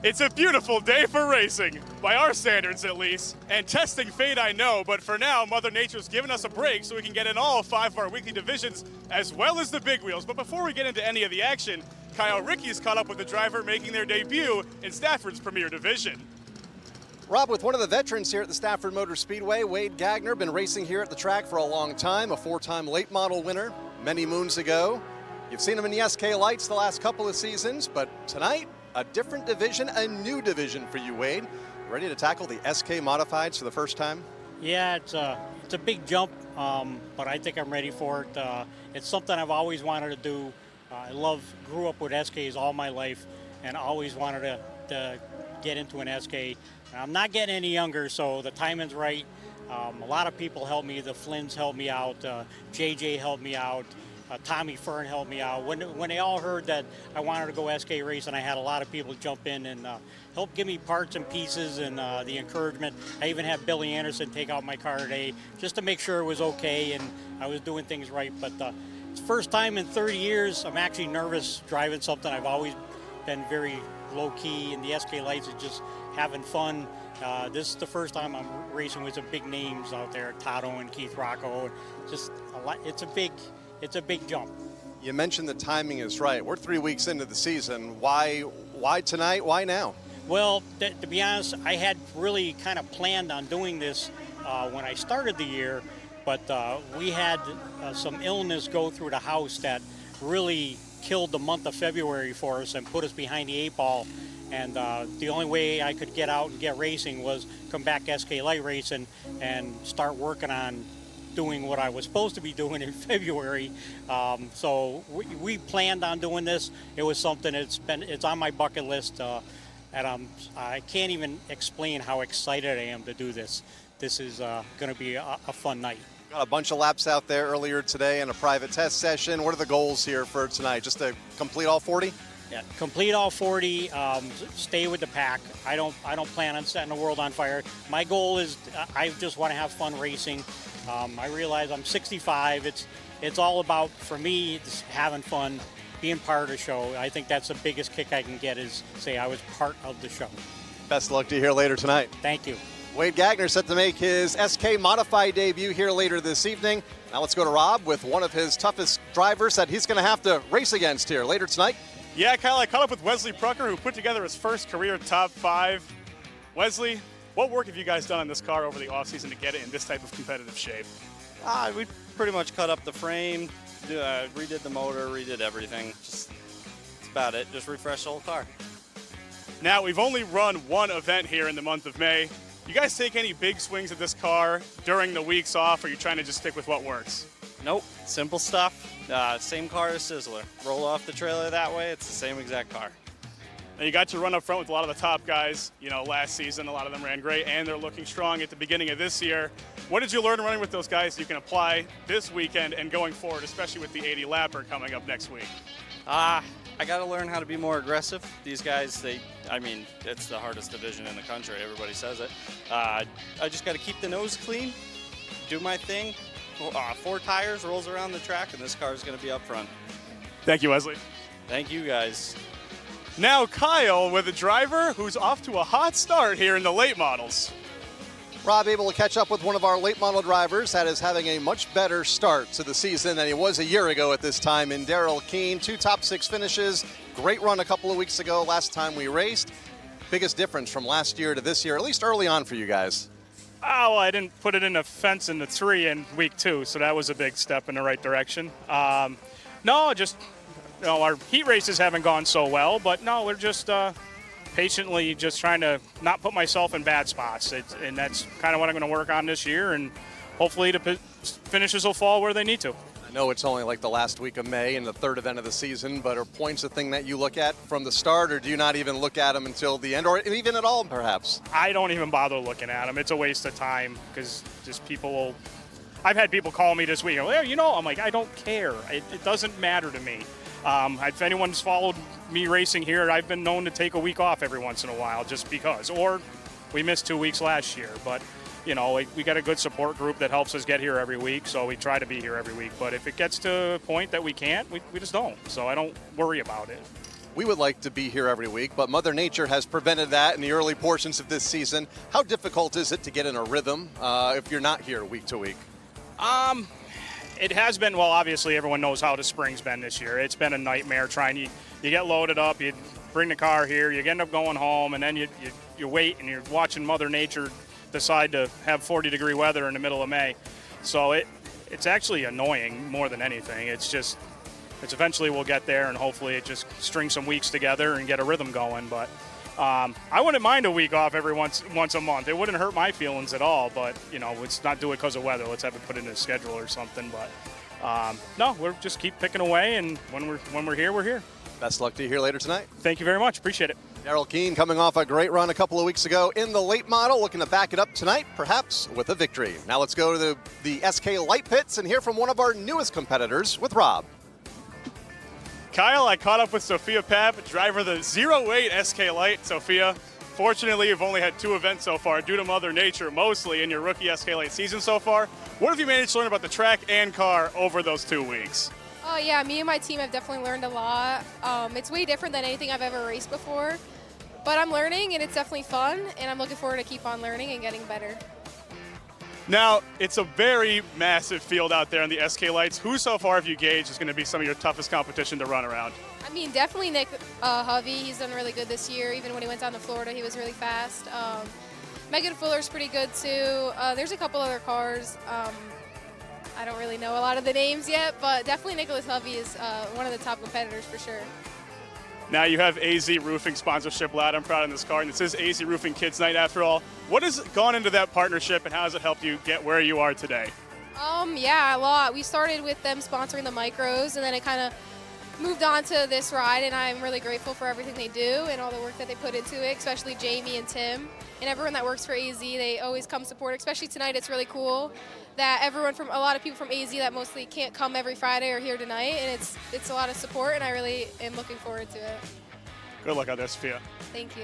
It's a beautiful day for racing, by our standards at least. And testing fate, I know, but for now, Mother Nature's given us a break so we can get in all 5 of our weekly divisions, as well as the big wheels. But before we get into any of the action, Kyle Rickey's caught up with the driver making their debut in Stafford's premier division. Rob, with one of the veterans here at the Stafford Motor Speedway, Wade Gagner, been racing here at the track for a long time, a 4-time late model winner many moons ago. You've seen him in the SK Lights the last couple of seasons, but tonight, a different division, a new division for you, Wade. Ready to tackle the SK Modifieds for the first time? Yeah, it's a big jump, but I think I'm ready for it. It's something I've always wanted to do. Grew up with SKs all my life and always wanted to get into an SK. I'm not getting any younger, so the timing's right. A lot of people helped me. The Flynn's helped me out. JJ helped me out. Tommy Fern helped me out. When they all heard that I wanted to go SK racing, I had a lot of people jump in and help give me parts and pieces and the encouragement. I even had Billy Anderson take out my car today just to make sure it was okay and I was doing things right. But it's the first time in 30 years I'm actually nervous driving something. I've always been very low-key, and the SK Lights is just having fun. This is the first time I'm racing with some big names out there, Tato and Keith Rocco. Just a lot. It's a big jump. You mentioned the timing is right. We're 3 weeks into the season. Why tonight? Why now? Well, to be honest, I had really kind of planned on doing this when I started the year, but we had some illness go through the house that really killed the month of February for us and put us behind the 8 ball. And the only way I could get out and get racing was come back SK Light Racing and start working on doing what I was supposed to be doing in February. So we planned on doing this. It was something it's on my bucket list, and I can't even explain how excited I am to do this. This is going to be a fun night. Got a bunch of laps out there earlier today in a private test session. What are the goals here for tonight? Just to complete all 40? Yeah, complete all 40, stay with the pack. I don't plan on setting the world on fire. My goal is I just want to have fun racing. I realize I'm 65. It's all about, for me, it's having fun, being part of the show. I think that's the biggest kick I can get is say I was part of the show. Best of luck to you here later tonight. Thank you. Wade Gagner set to make his SK Modified debut here later this evening. Now let's go to Rob with one of his toughest drivers that he's going to have to race against here later tonight. Yeah, Kyle, I caught up with Wesley Prucker, who put together his first career top 5. Wesley, what work have you guys done on this car over the offseason to get it in this type of competitive shape? We pretty much cut up the frame, redid the motor, redid everything. That's about it. Just refresh the whole car. Now, we've only run one event here in the month of May. You guys take any big swings at this car during the weeks off, or are you trying to just stick with what works? Nope, simple stuff. Same car as Sizzler. Roll off the trailer that way, it's the same exact car. Now, you got to run up front with a lot of the top guys. You know, last season, a lot of them ran great, and they're looking strong at the beginning of this year. What did you learn running with those guys you can apply this weekend and going forward, especially with the 80 lapper coming up next week? I got to learn how to be more aggressive. These guys, it's the hardest division in the country. Everybody says it. I just got to keep the nose clean, do my thing. 4 tires, rolls around the track, and this car is going to be up front. Thank you, Wesley. Thank you, guys. Now Kyle with a driver who's off to a hot start here in the late models. Rob able to catch up with one of our late model drivers that is having a much better start to the season than he was a year ago at this time in Daryl Keene. 2 top 6 finishes. Great run a couple of weeks ago, last time we raced. Biggest difference from last year to this year, at least early on for you guys. Oh, well, I didn't put it in a fence in the 3 in week 2, so that was a big step in the right direction. No, just, our heat races haven't gone so well, but no, we're just patiently just trying to not put myself in bad spots. And that's kind of what I'm going to work on this year, and hopefully the finishes will fall where they need to. I know it's only like the last week of May and the 3rd event of the season, but are points a thing that you look at from the start, or do you not even look at them until the end, or even at all, perhaps? I don't even bother looking at them. It's a waste of time because just people will. I've had people call me this week. I'm like, I don't care. It doesn't matter to me. If anyone's followed me racing here, I've been known to take a week off every once in a while just because. Or we missed 2 weeks last year, but. We got a good support group that helps us get here every week, so we try to be here every week. But if it gets to a point that we can't, we just don't. So I don't worry about it. We would like to be here every week, but Mother Nature has prevented that in the early portions of this season. How difficult is it to get in a rhythm if you're not here week to week? It has been, well, obviously everyone knows how the spring's been this year. It's been a nightmare trying. You get loaded up, you bring the car here, you end up going home, and then you wait and you're watching Mother Nature decide to have 40-degree weather in the middle of May. So it's actually annoying more than anything. It's eventually we'll get there, and hopefully it just strings some weeks together and get a rhythm going. But I wouldn't mind a week off every once a month. It wouldn't hurt my feelings at all. But let's not do it because of weather. Let's have it put in a schedule or something. But no, we'll just keep picking away, and when we're here, we're here. Best luck to you here later tonight. Thank you very much. Appreciate it. Darrell Keene coming off a great run a couple of weeks ago in the late model, looking to back it up tonight, perhaps with a victory. Now let's go to the SK Light Pits and hear from one of our newest competitors with Rob. Kyle, I caught up with Sophia Papp, driver of the 08 SK Light. Sophia, fortunately, you've only had 2 events so far due to Mother Nature, mostly in your rookie SK Light season so far. What have you managed to learn about the track and car over those 2 weeks? Oh yeah, me and my team have definitely learned a lot. It's way different than anything I've ever raced before, but I'm learning and it's definitely fun, and I'm looking forward to keep on learning and getting better. Now, it's a very massive field out there in the SK Lights. Who so far have you gauged is going to be some of your toughest competition to run around? I mean, definitely Nick Hovey. He's done really good this year. Even when he went down to Florida, he was really fast. Megan Fuller's pretty good too. There's a couple other cars. I don't really know a lot of the names yet, but definitely Nicholas Hovey is one of the top competitors for sure. Now you have AZ Roofing sponsorship loud and proud in this car, and this is AZ Roofing Kids Night after all. What has gone into that partnership, and how has it helped you get where you are today? Yeah, a lot. We started with them sponsoring the micros, and then it kind of moved on to this ride, and I'm really grateful for everything they do and all the work that they put into it, especially Jamie and Tim and everyone that works for AZ. They always come support, especially tonight. It's really cool that a lot of people from AZ that mostly can't come every Friday are here tonight, and it's a lot of support, and I really am looking forward to it. Good luck out there, Sophia. Thank you.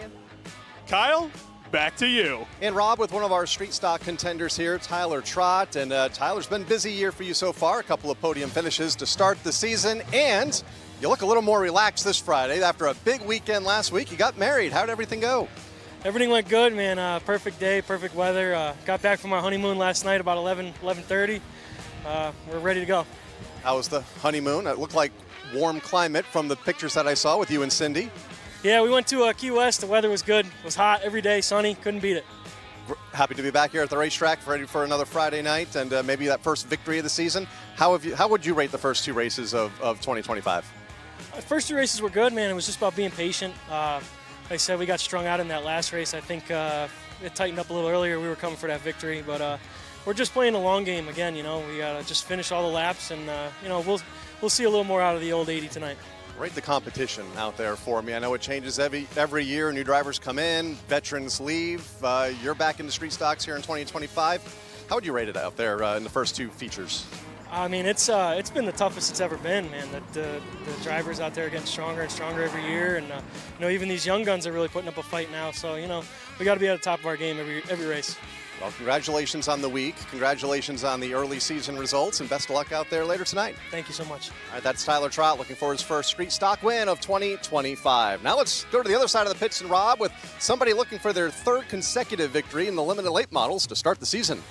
Kyle, back to you. And Rob with one of our street stock contenders here, Tyler Trott. And Tyler's been a busy year for you so far, a couple of podium finishes to start the season, and you look a little more relaxed this Friday. After a big weekend last week, you got married. How did everything go? Everything went good, man. Perfect day, perfect weather. Got back from our honeymoon last night about 11:30. We're ready to go. How was the honeymoon? It looked like warm climate from the pictures that I saw with you and Cindy. Yeah, we went to Key West. The weather was good. It was hot every day, sunny. Couldn't beat it. Happy to be back here at the racetrack, ready for another Friday night and maybe that first victory of the season. How would you rate the first 2 races of 2025? First 2 races were good, man. It was just about being patient. Like I said, we got strung out in that last race. I think it tightened up a little earlier. We were coming for that victory, but we're just playing the long game again. We gotta just finish all the laps, and we'll see a little more out of the old 80 tonight. Rate the competition out there for me. I know it changes every year. New drivers come in, veterans leave. You're back in the street stocks here in 2025. How would you rate it out there in the first 2 features? I mean, it's been the toughest it's ever been, man. The drivers out there are getting stronger and stronger every year, and even these young guns are really putting up a fight now. So we got to be at the top of our game every race. Well, congratulations on the week. Congratulations on the early season results, and best of luck out there later tonight. Thank you so much. All right, that's Tyler Trott looking for his first street stock win of 2025. Now let's go to the other side of the pits and Rob with somebody looking for their 3rd consecutive victory in the limited late models to start the season.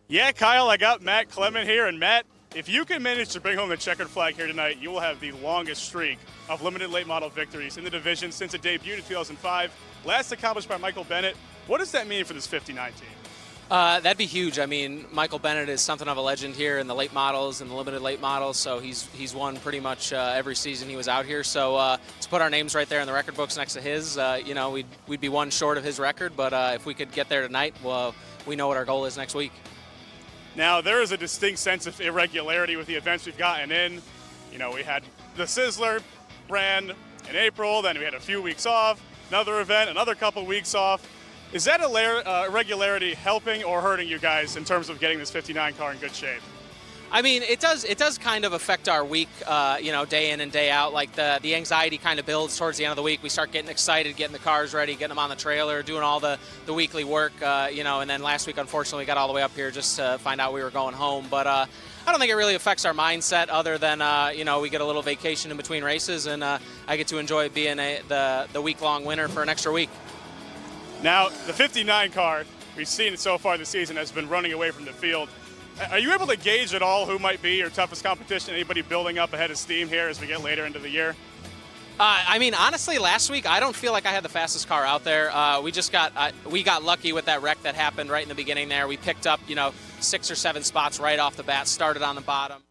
Yeah, Kyle, I got Matt Clement here, and Matt, if you can manage to bring home the checkered flag here tonight, you will have the longest streak of limited late model victories in the division since it debuted in 2005, last accomplished by Michael Bennett. What does that mean for this 59 team? That'd be huge. I mean, Michael Bennett is something of a legend here in the late models and the limited late models, so he's won pretty much every season he was out here. So to put our names right there in the record books next to his, we'd be 1 short of his record, but if we could get there tonight, well, we know what our goal is next week. Now, there is a distinct sense of irregularity with the events we've gotten in. We had the Sizzler ran in April, then we had a few weeks off, another event, another couple weeks off. Is that irregularity helping or hurting you guys in terms of getting this 59 car in good shape? I mean, it does kind of affect our week, day in and day out. Like the anxiety kind of builds towards the end of the week. We start getting excited, getting the cars ready, getting them on the trailer, doing all the weekly work, and then last week, unfortunately, we got all the way up here just to find out we were going home. But I don't think it really affects our mindset other than, we get a little vacation in between races, and I get to enjoy being the week-long winner for an extra week. Now, the 59 car, we've seen it so far this season, has been running away from the field. Are you able to gauge at all who might be your toughest competition? Anybody building up ahead of steam here as we get later into the year? Honestly, last week I don't feel like I had the fastest car out there. We got lucky with that wreck that happened right in the beginning there. We picked up 6 or 7 spots right off the bat, started on the bottom.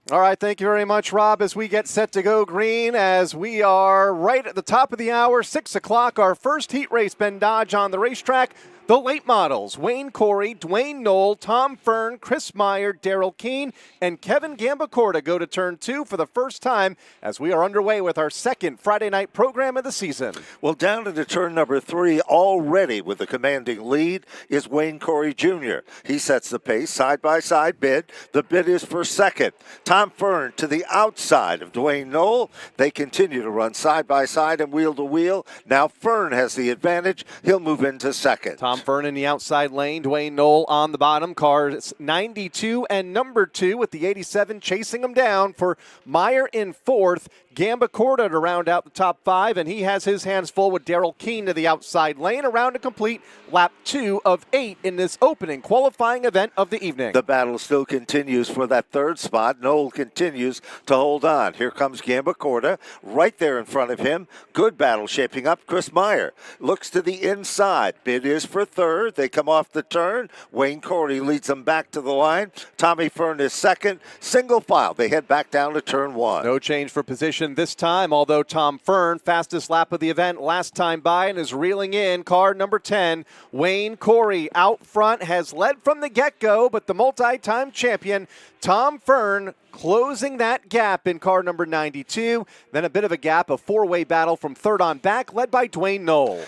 All right, thank you very much, Rob, as we get set to go green, as we are right at the top of the hour, 6 o'clock, our first heat race, Ben Dodge on the racetrack. The late models, Wayne Corey, Dwayne Knoll, Tom Fern, Chris Meyer, Daryl Keene, and Kevin Gambacorta go to turn 2 for the first time as we are underway with our second Friday night program of the season. Well, down into turn number 3 already with the commanding lead is Wayne Corey Jr. He sets the pace, side-by-side bid. The bid is for second. Tom Fern to the outside of Dwayne Knoll. They continue to run side-by-side and wheel-to-wheel. Now Fern has the advantage. He'll move into second. Tom Fern in the outside lane, Dwayne Knoll on the bottom. Cars 92 and number 2 with the 87 chasing him down for Meyer in 4th. Gambacorta to round out the top 5, and he has his hands full with Daryl Keene to the outside lane. Around to complete lap 2 of 8 in this opening qualifying event of the evening. The battle still continues for that 3rd spot. Knoll continues to hold on. Here comes Gambacorta right there in front of him. Good battle shaping up. Chris Meyer looks to the inside. Bid is for 3rd. They come off the turn. Wayne Corey leads them back to the line. Tommy Fern is 2nd. Single file. They head back down to turn 1. No change for position this time, although Tom Fern, fastest lap of the event last time by, and is reeling in car number 10. Wayne Corey out front, has led from the get-go, but the multi-time champion Tom Fern closing that gap in car number 92. Then a bit of a gap, a 4-way battle from 3rd on back, led by Dwayne Knoll.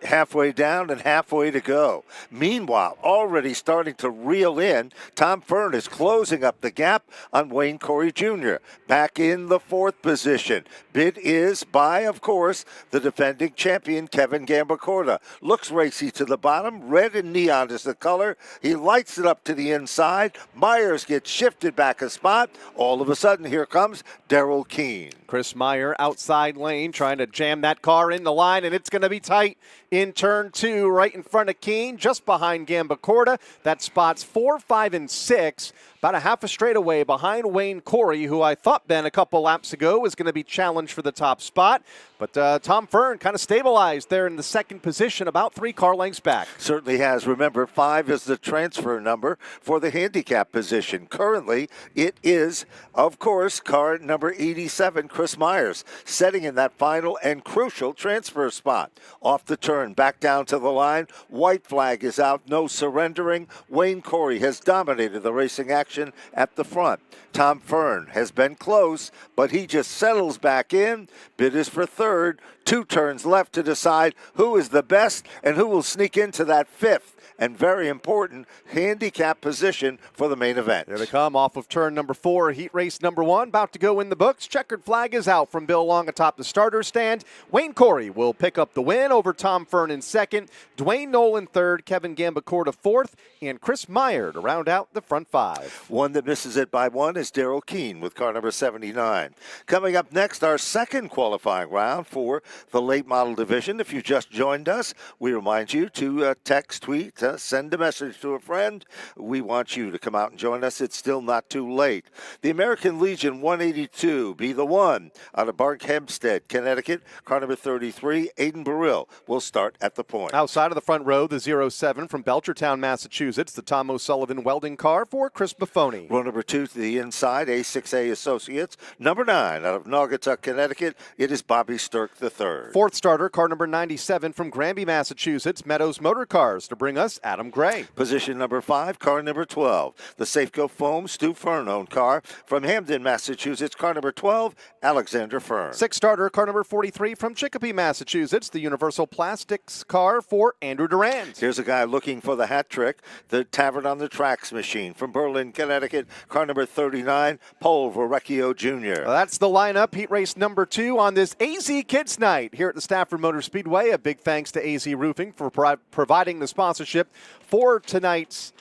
Halfway down and halfway to go. Meanwhile, already starting to reel in, Tom Fern is closing up the gap on Wayne Corey Jr. Back in the 4th position. Bid is by, of course, the defending champion, Kevin Gambacorta. Looks racy to the bottom. Red and neon is the color. He lights it up to the inside. Myers gets shifted back a spot. All of a sudden, here comes Daryl Keene. Chris Meyer outside lane trying to jam that car in the line, and it's going to be tight in turn 2 right in front of Keene, just behind Gambacorta. That spot's 4, 5, and 6. About a half a straightaway behind Wayne Corey, who I thought, Ben, a couple laps ago was going to be challenged for the top spot. But Tom Fern kind of stabilized there in the 2nd position, about 3 car lengths back. Certainly has. Remember, 5 is the transfer number for the handicap position. Currently, it is, of course, car number 87, Chris Myers, setting in that final and crucial transfer spot. Off the turn, back down to the line. White flag is out, no surrendering. Wayne Corey has dominated the racing action at the front. Tom Fern has been close, but he just settles back in. Bid is for 3rd. 2 turns left to decide who is the best and who will sneak into that 5th and very important handicap position for the main event. Here they come off of turn number 4, heat race number 1, about to go in the books. Checkered flag is out from Bill Long atop the starter stand. Wayne Corey will pick up the win over Tom Fern in 2nd, Dwayne Knoll in 3rd, Kevin Gambacorta 4th, and Chris Meyer to round out the front 5. One that misses it by 1 is Daryl Keene with car number 79. Coming up next, our 2nd qualifying round for the late model division. If you just joined us, we remind you to text, tweet, send a message to a friend. We want you to come out and join us. It's still not too late. The American Legion 182, Be the One, out of Barnhempstead, Connecticut. Car number 33, Aiden Burrill, will start at the point. Outside of the front row, the 07 from Belchertown, Massachusetts, the Tom O'Sullivan welding car for Chris Buffoni. Row number 2 to the inside, A6A Associates. Number 9, out of Naugatuck, Connecticut, it is Bobby Sturck III. third. Fourth starter, car number 97 from Granby, Massachusetts, Meadows Motor Cars, to bring us Adam Gray. Position number 5, car number 12. The Safeco Foam Stu Fern-owned car from Hamden, Massachusetts, car number 12, Alexander Fern. Sixth starter, car number 43 from Chicopee, Massachusetts, the Universal Plastics car for Andrew Durand. Here's a guy looking for the hat trick, the Tavern on the Tracks machine from Berlin, Connecticut, car number 39, Paul Verrecchio Jr. Well, that's the lineup. Heat race number 2 on this AZ Kids Night here at the Stafford Motor Speedway. A big thanks to AZ Roofing for providing the sponsorship for tonight's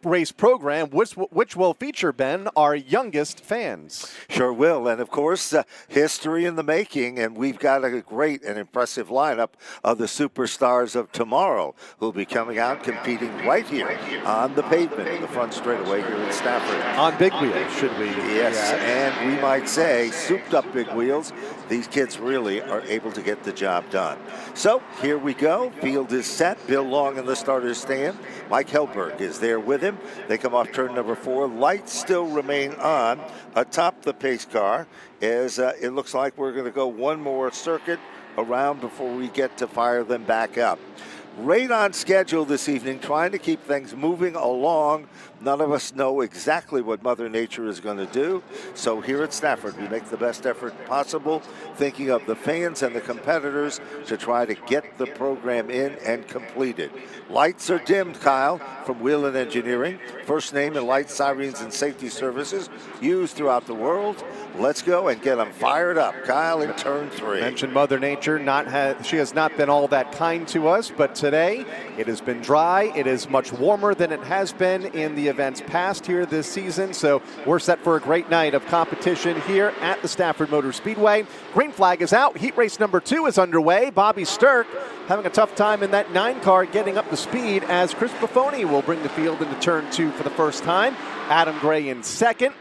race program, which will feature, Ben, our youngest fans. Sure will. And, of course, history in the making. And we've got a great and impressive lineup of the superstars of tomorrow who'll be coming out competing right here on the pavement in the front straightaway here in Stafford. On big wheels, should we? Yes, and we might say souped up big wheels. These kids really are able to get the job done. So here we go. Field is set. Bill Long in the starter's stand. Mike Helberg is there with him. They come off turn number 4. Lights still remain on atop the pace car as it looks like we're going to go one more circuit around before we get to fire them back up. Right on schedule this evening, trying to keep things moving along. None of us know exactly what Mother Nature is going to do. So here at Stafford, we make the best effort possible, thinking of the fans and the competitors to try to get the program in and completed. Lights are dimmed, Kyle, from Wheelan Engineering. First name in light, sirens, and safety services used throughout the world. Let's go and get them fired up. Kyle in turn 3. Mentioned Mother Nature. She has not been all that kind to us, but today it has been dry. It is much warmer than it has been in the events past here this season. So we're set for a great night of competition here at the Stafford Motor Speedway. Green flag is out. Heat race number 2 is underway. Bobby Sturck having a tough time in that 9 car getting up to speed as Chris Buffoni will bring the field into turn 2 for the first time. Adam Gray in second.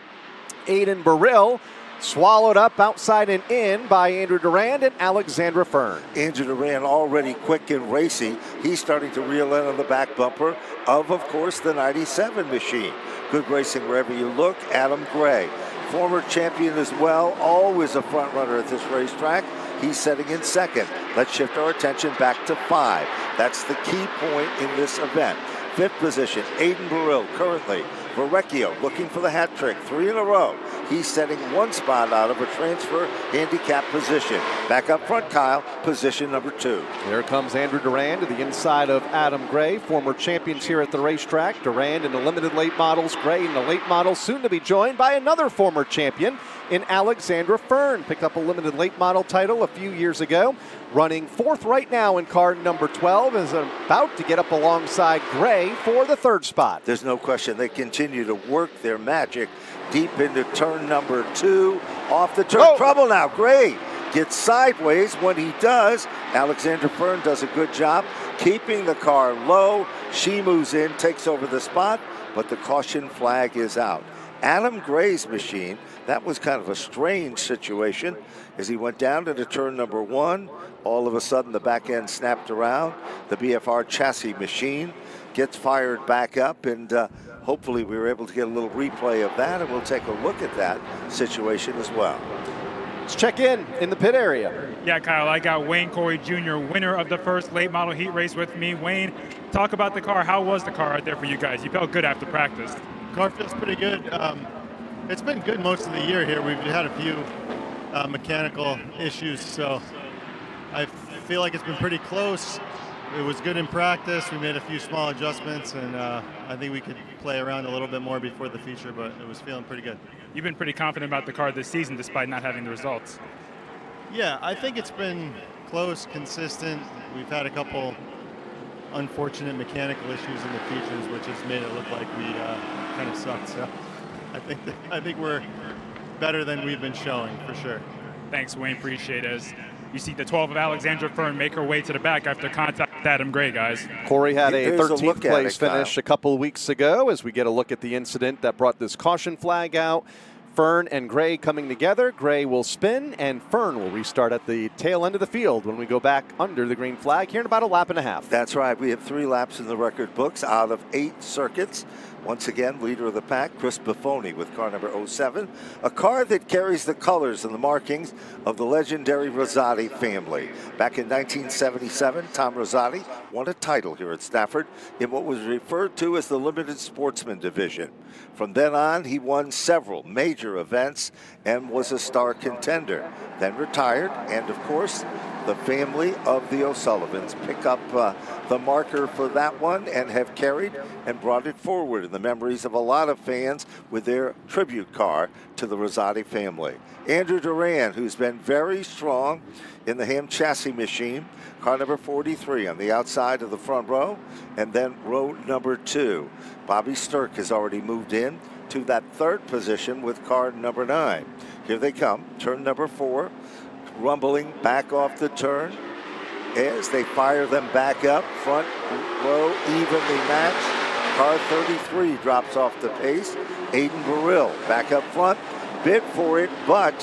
Aiden Burrill swallowed up outside and in by Andrew Durand and Alexandra Fern. Andrew Durand already quick and racy. He's starting to reel in on the back bumper of course, the 97 machine. Good racing wherever you look. Adam Gray, former champion as well, always a front runner at this racetrack. He's setting in second. Let's shift our attention back to 5. That's the key point in this event. 5th position, Aiden Burrill currently. Verrecchio looking for the hat trick, 3 in a row. He's setting 1 spot out of a transfer handicap position. Back up front, Kyle, position number 2. Here comes Andrew Durand to the inside of Adam Gray, former champions here at the racetrack. Durand in the limited late models, Gray in the late models, soon to be joined by another former champion in Alexandra Fern. Picked up a limited late model title a few years ago. Running 4th right now in car number 12, is about to get up alongside Gray for the 3rd spot. There's no question they continue to work their magic deep into turn number 2. Off the turn. Oh. Trouble now. Gray gets sideways. When he does, Alexander Fern does a good job keeping the car low. She moves in, takes over the spot, but the caution flag is out. Adam Gray's machine, that was kind of a strange situation as he went down into turn number 1. All of a sudden, the back end snapped around. The BFR chassis machine gets fired back up, and hopefully we were able to get a little replay of that, and we'll take a look at that situation as well. Let's check in the pit area. Yeah, Kyle, I got Wayne Corey Jr., winner of the first late model heat race with me. Wayne, talk about the car. How was the car out there for you guys? You felt good after practice. Car feels pretty good. It's been good most of the year here. We've had a few mechanical issues, so I feel like it's been pretty close. It was good in practice. We made a few small adjustments, and I think we could play around a little bit more before the feature, but it was feeling pretty good. You've been pretty confident about the car this season despite not having the results. Yeah, I think it's been close, consistent. We've had a couple unfortunate mechanical issues in the features, which has made it look like we kind of sucked. So I think we're better than we've been showing, for sure. Thanks, Wayne. Appreciate it. As you see the 12 of Alexandra Fern make her way to the back after contact with Adam Gray, guys. Corey had a Here's 13th place finish a couple of weeks ago as we get a look at the incident that brought this caution flag out. Fern and Gray coming together. Gray will spin, and Fern will restart at the tail end of the field when we go back under the green flag here in about a lap and a half. That's right. We have 3 laps in the record books out of 8 circuits. Once again, leader of the pack, Chris Buffoni with car number 07, a car that carries the colors and the markings of the legendary Rosati family. Back in 1977, Tom Rosati won a title here at Stafford in what was referred to as the Limited Sportsman Division. From then on, he won several major events and was a star contender. Then retired, and of course, the family of the O'Sullivans pick up the marker for that one and have carried and brought it forward in the memories of a lot of fans with their tribute car to the Rosati family. Andrew Duran, who's been very strong in the Ham chassis machine, car number 43 on the outside of the front row, and then row number 2. Bobby Sturck has already moved in to that 3rd position with car number 9. Here they come, turn number 4. Rumbling back off the turn as they fire them back up. Front row evenly matched. Car 33 drops off the pace. Aiden Burrill back up front. Bid for it, but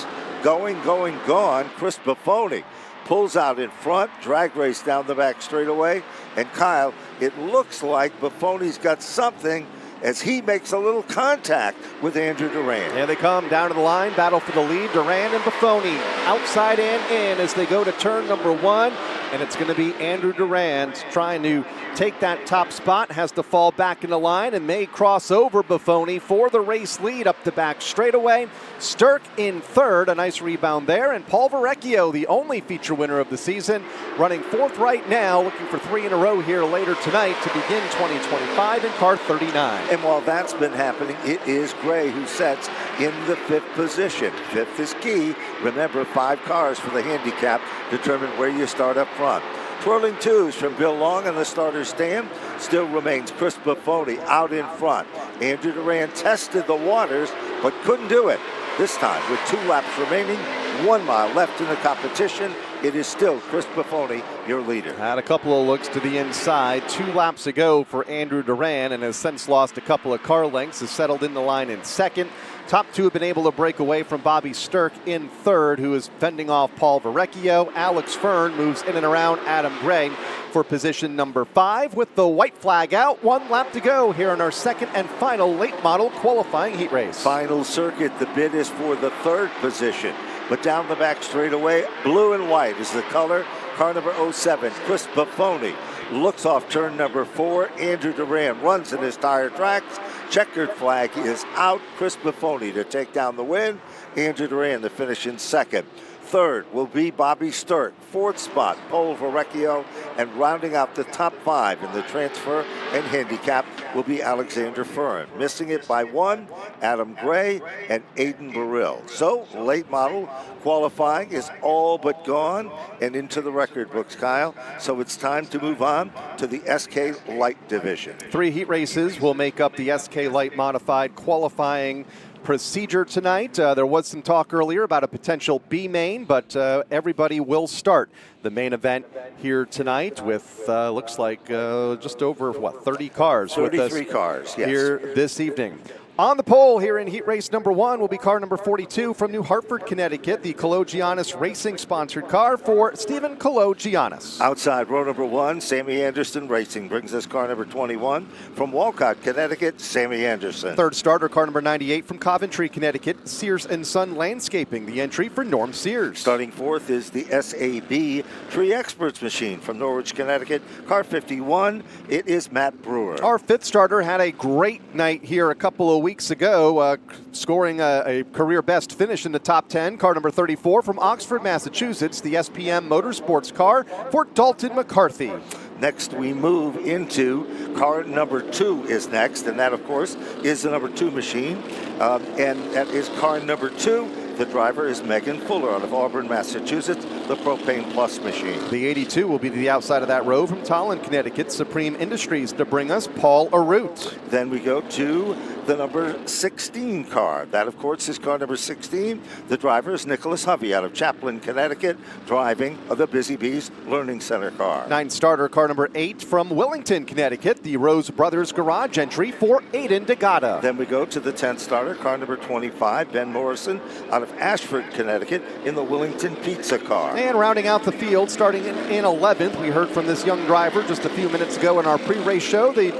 gone. Chris Buffoni pulls out in front. Drag race down the back straightaway. And Kyle, it looks like Buffoni's got something as he makes a little contact with Andrew Duran. Here they come down to the line, battle for the lead. Duran and Buffoni outside and in as they go to turn number 1. And it's going to be Andrew Duran trying to take that top spot, has to fall back in the line and may cross over Buffoni for the race lead up the back straightaway. Sturck in 3rd, a nice rebound there. And Paul Verrecchio, the only feature winner of the season, running 4th right now, looking for 3 in a row here later tonight to begin 2025 in car 39. And while that's been happening, it is Gray who sets in the 5th position. 5th is key. Remember, 5 cars for the handicap determine where you start up front. Twirling 2s from Bill Long on the starter stand. Still remains Chris Buffoni out in front. Andrew Duran tested the waters, but couldn't do it. This time, with 2 laps remaining, 1 mile left in the competition, it is still Chris Buffoni, your leader. Had a couple of looks to the inside 2 laps ago for Andrew Duran, and has since lost a couple of car lengths, has settled in the line in 2nd. Top 2 have been able to break away from Bobby Sturck in 3rd, who is fending off Paul Verrecchio. Alex Fern moves in and around Adam Gray for position number 5 with the white flag out. 1 lap to go here in our 2nd and final late model qualifying heat race. Final circuit, the bid is for the 3rd position. But down the back straightaway, blue and white is the color. Car number 07, Chris Buffoni, looks off turn number 4. Andrew Duran runs in his tire tracks. Checkered flag is out. Chris Buffoni to take down the win. Andrew Duran to finish in 2nd. 3rd will be Bobby Sturck. 4th spot, Paul Verrecchio. And rounding out the top 5 in the transfer and handicap will be Alexander Fern. Missing it by 1, Adam Gray and Aiden Burrill. So, late model qualifying is all but gone and into the record books, Kyle. So it's time to move on to the SK Light division. 3 heat races will make up the SK Light modified qualifying procedure tonight. There was some talk earlier about a potential B main, but everybody will start the main event here tonight with looks like just over 30 cars 33 with us cars, yes, here this evening. On the pole here in heat race number 1 will be car number 42 from New Hartford, Connecticut, the Kalogiannis Racing sponsored car for Stephen Kalogiannis. Outside row number 1, Sammy Anderson Racing brings us car number 21 from Walcott, Connecticut, Sammy Anderson. 3rd starter, car number 98 from Coventry, Connecticut, Sears & Son Landscaping, the entry for Norm Sears. Starting 4th is the SAB Tree Experts machine from Norwich, Connecticut, car 51. It is Matt Brewer. Our 5th starter had a great night here a couple of weeks ago, scoring a career best finish in the top 10. Car number 34 from Oxford, Massachusetts, the SPM Motorsports car for Dalton McCarthy. Next, we move into car number 2 is next, and that, of course, is the number 2 machine, and that is car number 2. The driver is Megan Fuller out of Auburn, Massachusetts. the Propane Plus machine. The 82 will be to the outside of that row from Tallinn, Connecticut, Supreme Industries to bring us Paul Arute. Then we go to the number 16 car. That, of course, is car number 16. The driver is Nicholas Hovey out of Chaplin, Connecticut, driving the Busy Bees Learning Center car. 9 starter car number 8 from Wellington, Connecticut, the Rose Brothers Garage entry for Aiden DeGata. Then we go to the 10 starter car number 25, Ben Morrison out of Ashford, Connecticut, in the Wellington Pizza car. And rounding out the field, starting in 11th, we heard from this young driver just a few minutes ago in our pre-race show, the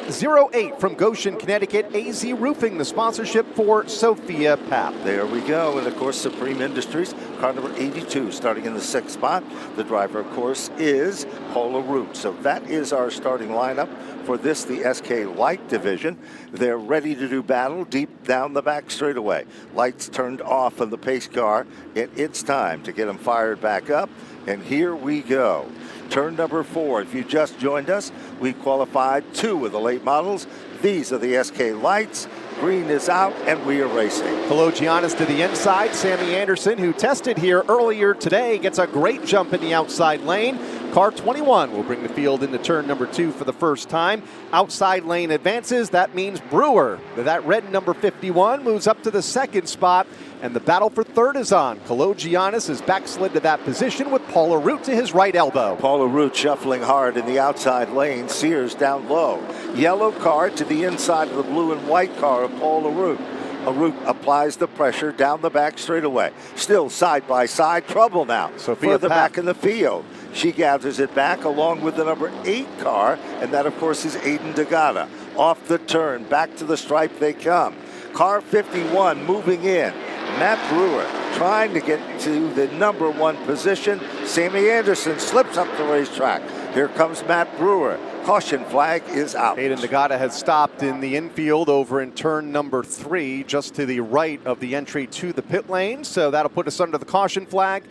08 from Goshen, Connecticut, AZ Roofing, the sponsorship for Sophia Pap. There we go. And of course, Supreme Industries, car number 82, starting in the 6th spot. The driver, of course, is Paul Arute. So that is our starting lineup for this, the SK Light division. They're ready to do battle deep down the back straightaway. Lights turned off on the pace car, and it's time to get them fired back up. And here we go. Turn number 4. If you just joined us, we qualified 2 of the late models. These are the SK Lights. Green is out, and we are racing. Giannis to the inside. Sammy Anderson, who tested here earlier today, gets a great jump in the outside lane. Car 21 will bring the field into turn number 2 for the first time. Outside lane advances. That means Brewer, that red number 51, moves up to the 2nd spot. And the battle for 3rd is on. Giannis is backslid to that position with Paul Arute to his right elbow. Paul Arute shuffling hard in the outside lane. Sears down low. Yellow car to the inside of the blue and white car of Paul Arute. Arute applies the pressure down the back straightaway. Still side by side. Trouble now. Further back in the field. She gathers it back along with the number 8 car, and that, of course, is Aiden DeGata. Off the turn, back to the stripe they come. Car 51 moving in. Matt Brewer trying to get to the number 1 position. Sammy Anderson slips up the racetrack. Here comes Matt Brewer. Caution flag is out. Aiden DeGata has stopped in the infield over in turn number 3, just to the right of the entry to the pit lane. So that'll put us under the caution flag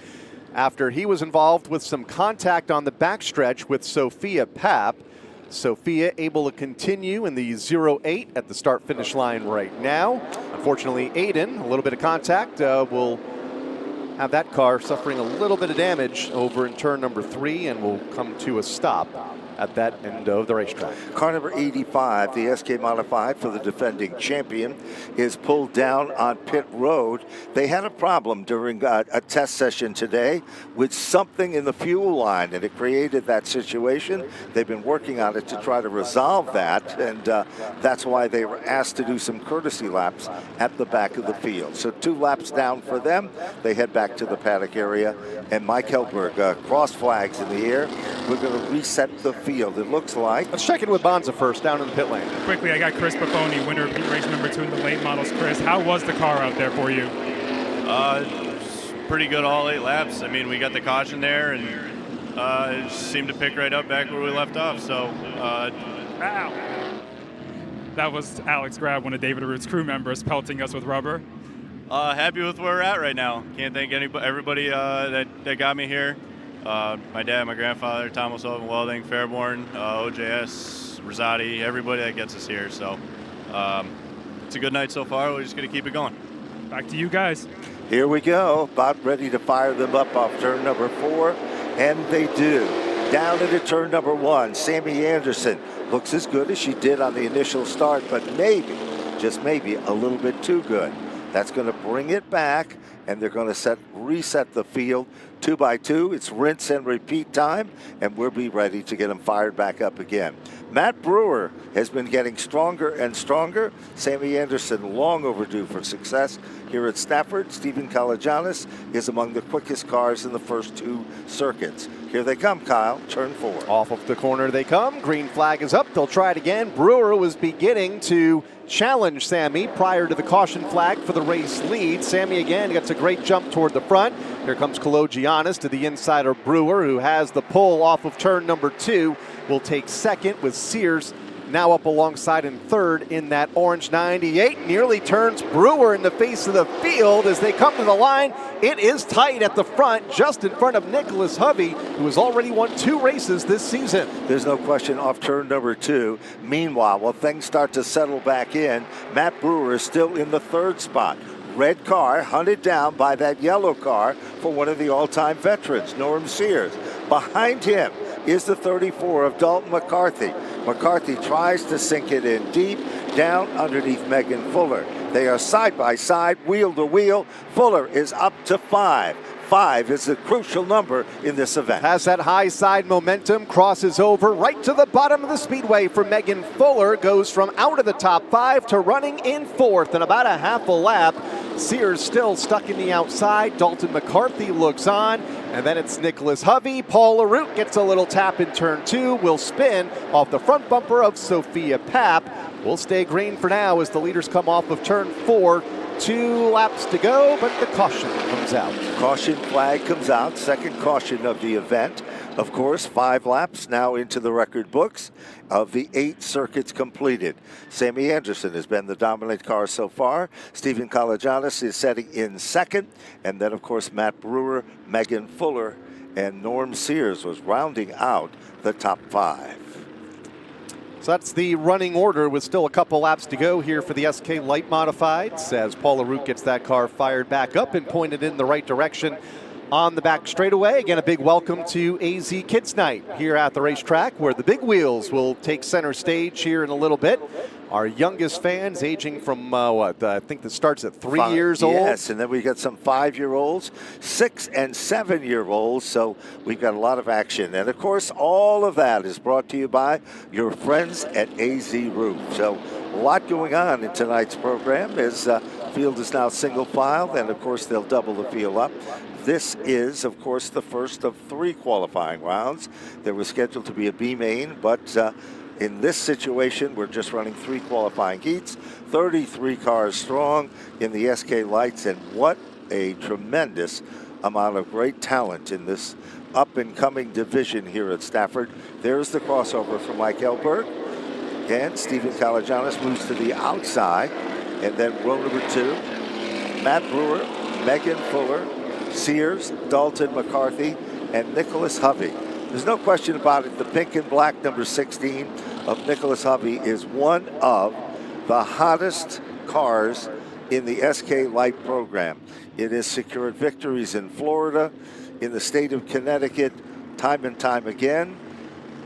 after he was involved with some contact on the backstretch with Sophia Pap. Sophia able to continue in the 08 at the start-finish line right now. Unfortunately, Aiden, a little bit of contact, will have that car suffering a little bit of damage over in turn number 3 and will come to a stop at that end of the racetrack. Car number 85, the SK Modified for the defending champion, is pulled down on pit road. They had a problem during a test session today with something in the fuel line, and it created that situation. They've been working on it to try to resolve that, and that's why they were asked to do some courtesy laps at the back of the field. So 2 laps down for them. They head back to the paddock area, and Mike Helberg, cross flags in the air. We're going to reset the field, it looks like. Let's check in with Bonza first, down in the pit lane. Quickly, I got Chris Buffoni, winner of heat race number 2 in the late models. Chris, how was the car out there for you? Pretty good all 8 laps. I mean, we got the caution there, and it seemed to pick right up back where we left off. So, Ow. That was Alex Grab, one of David Arute's crew members, pelting us with rubber. happy with where we're at right now. Can't thank everybody that got me here. My dad, my grandfather, Thomas Sullivan Welding, Fairborn, OJS, Rosati, everybody that gets us here. So it's a good night so far. We're just going to keep it going. Back to you guys. Here we go. About ready to fire them up off turn number 4. And they do. Down into turn number 1. Sammy Anderson looks as good as she did on the initial start, but maybe, just maybe, a little bit too good. That's going to bring it back, and they're going to reset the field 2 by 2. It's rinse and repeat time, and we'll be ready to get them fired back up again. Matt Brewer has been getting stronger and stronger. Sammy Anderson long overdue for success here at Stafford. Stephen Kalajanis is among the quickest cars in the first 2 circuits. Here they come, Kyle, turn 4. Off of the corner they come. Green flag is up. They'll try it again. Brewer was beginning to challenge Sammy prior to the caution flag for the race lead. Sammy again gets a great jump toward the front. Here comes Kalogiannis to the inside of Brewer, who has the pull off of turn number 2. Will take second with Sears now up alongside in third in that orange 98. Nearly turns Brewer in the face of the field as they come to the line. It is tight at the front, just in front of Nicholas Hovey, who has already won 2 races this season. There's no question off turn number 2. Meanwhile, while things start to settle back in, Matt Brewer is still in the 3rd spot. red car hunted down by that yellow car for one of the all-time veterans, Norm Sears. Behind him is the 34 of Dalton McCarthy. McCarthy tries to sink it in deep, down underneath Megan Fuller. They are side by side, wheel to wheel. Fuller is up to 5. 5 is the crucial number in this event. Has that high side momentum, crosses over right to the bottom of the speedway for Megan Fuller, goes from out of the top 5 to running in 4th in about a half a lap. Sears still stuck in the outside. Dalton McCarthy looks on, and then it's Nicholas Hovey. Paul LaRoute gets a little tap in turn 2, will spin off the front bumper of Sophia Papp. Will stay green for now as the leaders come off of turn 4. 2 laps to go, but the caution comes out. Caution flag comes out, second caution of the event. Of course, 5 laps now into the record books of the 8 circuits completed. Sammy Anderson has been the dominant car so far. Stephen Kalajanis is setting in second. And then, of course, Matt Brewer, Megan Fuller, and Norm Sears was rounding out the top 5. So that's the running order with still a couple laps to go here for the SK Light Modifieds as Paul LaRoute gets that car fired back up and pointed in the right direction on the back straightaway. Again, a big welcome to AZ Kids Night here at the racetrack where the big wheels will take center stage here in a little bit. Our youngest fans aging from, I think that starts at 3 years old. Yes, and then we got some 5-year-olds, 6 and 7-year-olds, so we've got a lot of action. And, of course, all of that is brought to you by your friends at AZ Roof. So a lot going on in tonight's program as field is now single file, and, of course, they'll double the field up. This is, of course, the first of 3 qualifying rounds. There was scheduled to be a B main, but in this situation, we're just running 3 qualifying heats, 33 cars strong in the SK Lights, and what a tremendous amount of great talent in this up-and-coming division here at Stafford. There's the crossover for Mike Elberg. And Stephen Kalajanis moves to the outside, and then row number 2, Matt Brewer, Megan Fuller, Sears, Dalton McCarthy, and Nicholas Hovey. There's no question about it. The pink and black number 16 of Nicholas Hovey is one of the hottest cars in the SK Light program. It has secured victories in Florida, in the state of Connecticut, time and time again.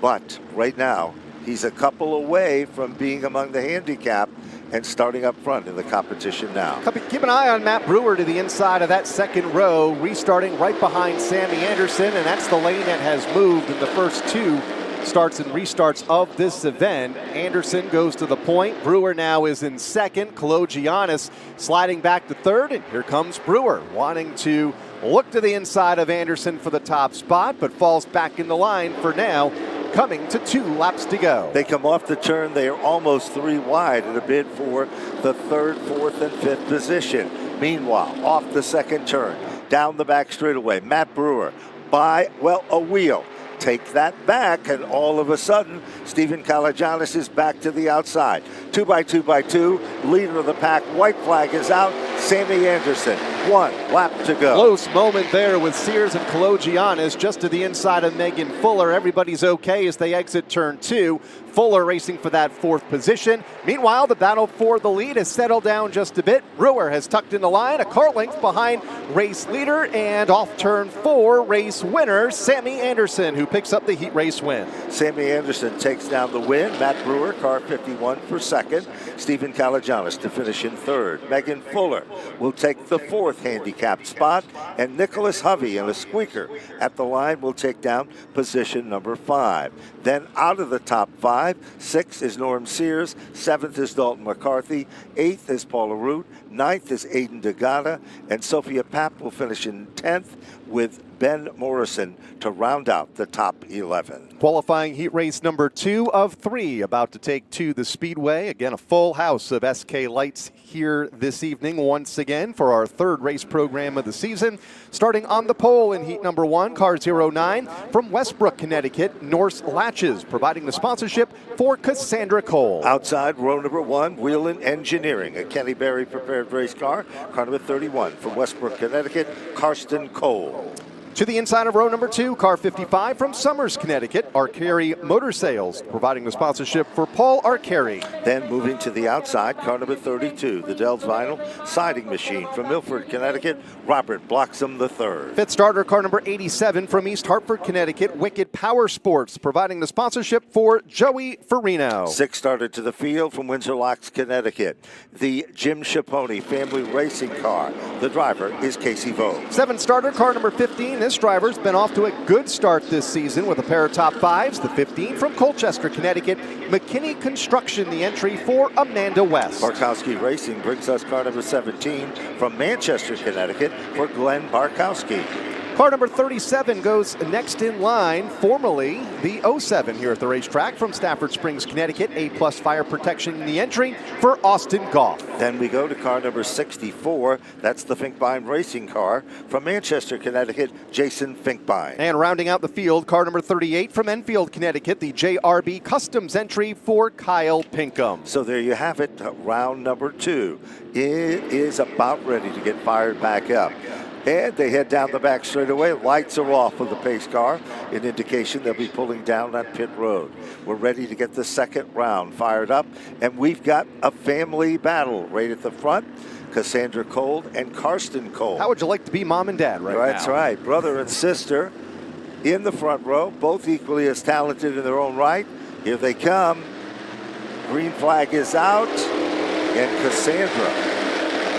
But right now, he's a couple away from being among the handicap and starting up front in the competition now. Keep an eye on Matt Brewer to the inside of that second row, restarting right behind Sammy Anderson, and that's the lane that has moved in the first 2 starts and restarts of this event. Anderson goes to the point. Brewer now is in second. Kalogiannis sliding back to third, and here comes Brewer, wanting to look to the inside of Anderson for the top spot, but falls back in the line for now. Coming to 2 laps to go. They come off the turn. They are almost 3 wide in a bid for the 3rd, 4th, and 5th position. Meanwhile, off the second turn, down the back straightaway, Matt Brewer by, well, a wheel. Take that back, and all of a sudden, Stephen Kalajanis is back to the outside. 2x2x2, leader of the pack. White flag is out. Sammy Anderson, 1 lap to go. Close moment there with Sears and Kalogiannis just to the inside of Megan Fuller. Everybody's okay as they exit turn 2. Fuller racing for that 4th position. Meanwhile, the battle for the lead has settled down just a bit. Brewer has tucked in the line, a car length behind race leader, and off turn 4, race winner, Sammy Anderson, who picks up the heat race win. Sammy Anderson takes down the win. Matt Brewer, car 51 for second. Stephen Kalajanis to finish in 3rd. Megan Fuller will take the 4th handicap spot, and Nicholas Hovey in a squeaker at the line will take down position number 5. Then out of the top 5, 6th is Norm Sears, 7th is Dalton McCarthy, 8th is Paul LaRoute, 9th is Aiden DeGata, and Sophia Papp will finish in 10th with Ben Morrison to round out the top 11. Qualifying heat race number 2 of 3 about to take to the Speedway. Again, a full house of SK Lights here this evening once again for our 3rd race program of the season. Starting on the pole in heat number 1, car 09 from Westbrook, Connecticut, Norse Latches, providing the sponsorship for Cassandra Cole. Outside row number 1, Wheelan Engineering, a Kenny Berry prepared race car, car number 31 from Westbrook, Connecticut, Karsten Cole. To the inside of row number 2, car 55 from Somers, Connecticut, Arcari Motor Sales, providing the sponsorship for Paul Arcari. Then moving to the outside, car number 32, the Dells Vinyl Siding Machine from Milford, Connecticut, Robert Bloxham III. Fifth starter, car number 87 from East Hartford, Connecticut, Wicked Power Sports, providing the sponsorship for Joey Farino. Sixth starter to the field from Windsor Locks, Connecticut, the Jim Schiapone family racing car. The driver is Casey Vogue. Seventh starter, car number 15. This driver's been off to a good start this season with a pair of top fives. The 15 from Colchester, Connecticut, McKinney Construction, the entry for Amanda West. Barkowski Racing brings us car number 17 from Manchester, Connecticut for Glenn Barkowski. Car number 37 goes next in line, formerly the 07 here at the racetrack from Stafford Springs, Connecticut. A+ fire protection in the entry for Austin Goff. Then we go to car number 64. That's the Finkbein Racing car from Manchester, Connecticut, Jason Finkbein. And rounding out the field, car number 38 from Enfield, Connecticut, the JRB Customs entry for Kyle Pinkham. So there you have it, round number 2. It is about ready to get fired back up. And they head down the back straightaway. Lights are off of the pace car, an indication they'll be pulling down on pit road. We're ready to get the second round fired up, and we've got a family battle right at the front. Cassandra Cole and Karsten Cole. How would you like to be mom and dad right now? That's right. Brother and sister in the front row, both equally as talented in their own right. Here they come. Green flag is out, and Cassandra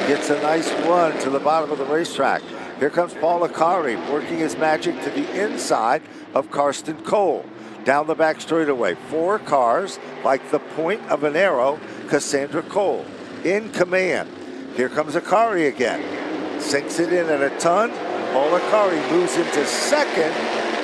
gets a nice run to the bottom of the racetrack. Here comes Paul Arcari working his magic to the inside of Karsten Cole. Down the back straightaway, 4 cars like the point of an arrow. Cassandra Cole in command. Here comes Arcari again. Sinks it in at a ton. Paul Arcari moves into second.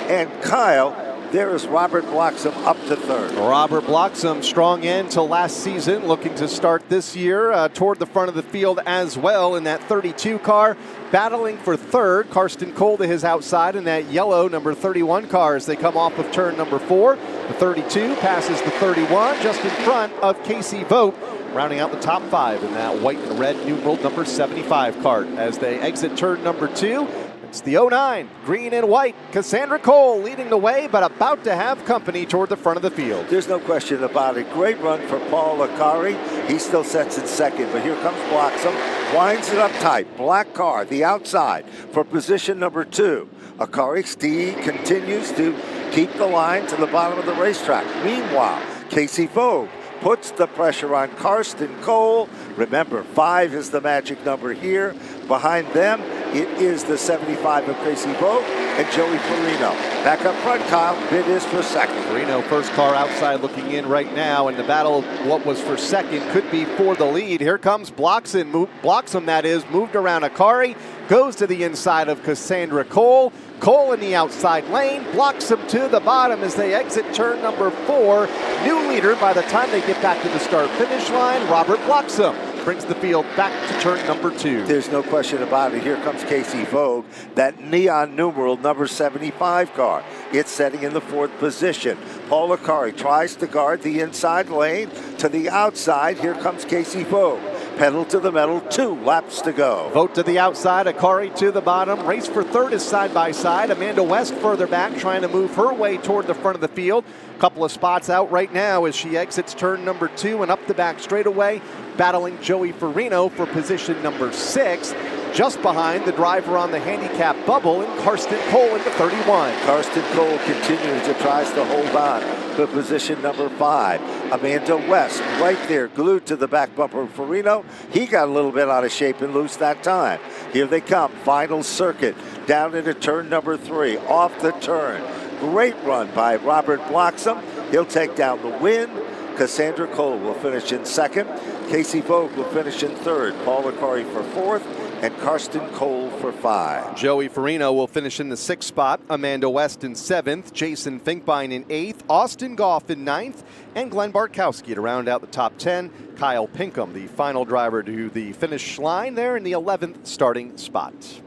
And Kyle, there is Robert Bloxham up to third. Robert Bloxham, strong end to last season, looking to start this year toward the front of the field as well in that 32 car. Battling for third, Karsten Cole to his outside in that yellow number 31 car as they come off of turn number 4. The 32 passes the 31 just in front of Casey Vogt, rounding out the top 5 in that white and red numeral number 75 cart. As they exit turn number 2, it's the 09, green and white. Cassandra Cole leading the way, but about to have company toward the front of the field. There's no question about it. Great run for Paul Arcari. He still sets in second, but here comes Bloxham. Winds it up tight. Black car, the outside for position number 2. Arcari continues to keep the line to the bottom of the racetrack. Meanwhile, Casey Vogue puts the pressure on Karsten Cole. Remember, 5 is the magic number here. Behind them, it is the 75 of Casey Vogt and Joey Farino. Back up front, Kyle. Bid is for second. Farino, first car outside looking in right now, and the battle, what was for second, could be for the lead. Here comes Bloxham, that is, moved around Arcari, goes to the inside of Cassandra Cole. Cole in the outside lane, Bloxham to the bottom as they exit turn number 4. New leader by the time they get back to the start-finish line, Robert Bloxham brings the field back to turn number 2. There's no question about it. Here comes Casey Vogue, that neon numeral number 75 car. It's setting in the 4th position. Paul Arcari tries to guard the inside lane to the outside. Here comes Casey Vogue. Pedal to the metal, 2 laps to go. Vogt to the outside, Arcari to the bottom. Race for third is side by side. Amanda West further back, trying to move her way toward the front of the field. Couple of spots out right now as she exits turn number 2 and up the back straightaway, battling Joey Farino for position number 6. Just behind the driver on the handicap bubble and Karsten Cole in the 31. Karsten Cole continues to try to hold on to position number 5. Amanda West right there, glued to the back bumper of Farino. He got a little bit out of shape and loose that time. Here they come, final circuit, down into turn number 3, off the turn. Great run by Robert Bloxham. He'll take down the win. Cassandra Cole will finish in second. Casey Vogt will finish in third. Paul Arcari for 4th. And Karsten Cole for 5. Joey Farino will finish in the 6th spot. Amanda West in 7th. Jason Finkbein in 8th. Austin Goff in 9th. And Glenn Barkowski to round out the top 10. Kyle Pinkham, the final driver to the finish line there in the 11th starting spot.